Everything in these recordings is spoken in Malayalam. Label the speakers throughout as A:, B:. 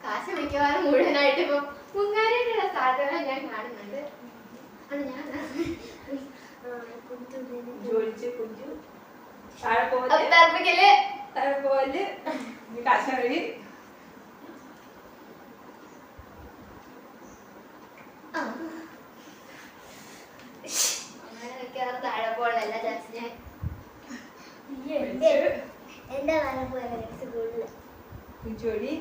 A: കാശ് മിക്കവാറും മുഴുവനായിട്ട് ഇപ്പൊ മുങ്ങാനായിട്ടുള്ള സാധ്യത ഞാൻ കാണുന്നുണ്ട്. അത് ഞാൻ അങ്ങനെ മിക്കവാറും താഴെ പോലല്ല ചാൻസ് ഞാൻ എന്റെ
B: കുഞ്ചോടി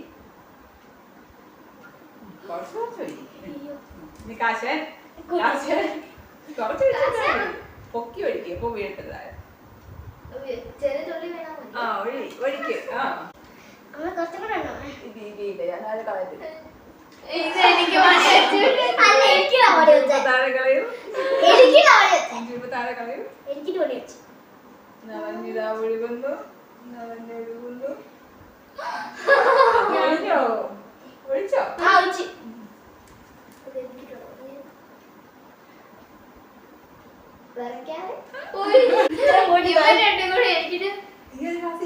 B: പൊക്കി ഒഴിക്കും ഇപ്പൊ വീട്ടതായ
A: ചെറിയ തുള്ളി വേണം.
B: ആ ഒഴിക്ക് ആ
A: അമ്മ കുറച്ചും കൂടെ ഉണ്ടോ?
B: ഇതില്ല ഞാൻ അത് കളയത്തില്ല.
A: ഇത് എനിക്ക്
B: താഴെ കളയും താഴെ കളയും. നവനിതാ ഒഴുകുന്നു നവന്റെ ഒഴുകുന്നു. ഒഴിച്ചോ?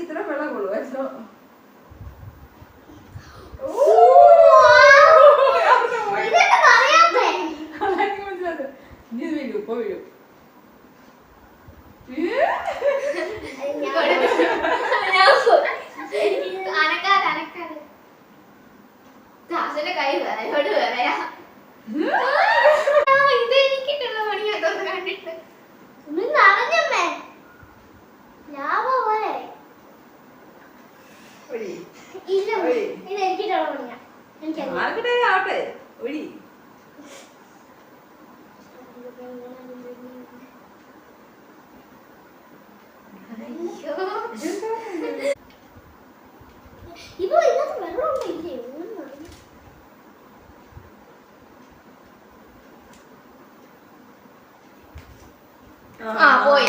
B: ഇത്ര വെള്ളം കൊള്ളുവായിരുന്നു. ഇപ്പൊ വീഴും.
A: കൈ വേറെയോട് വേറെയാ. ഇത് എനിക്കിട്ടുള്ള പണിയാ തോന്നുന്നു കണ്ടിട്ട്. നിറഞ്ഞമ്മേ ലാഭം പോലെ ഇല്ല. ഇത് എനിക്കിട്ടുള്ള പണിയാ.
B: ആവട്ടെ ഒഴി.
A: ഇപ്പൊ ഇതിനകത്ത് വെള്ളമൊന്നും ഇല്ലേ? പോയി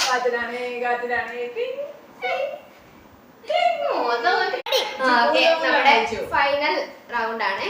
B: കാറ്റിലാണ് കാറ്റിലാണ്.
A: നമ്മുടെ ഫൈനൽ റൗണ്ട് ആണ്.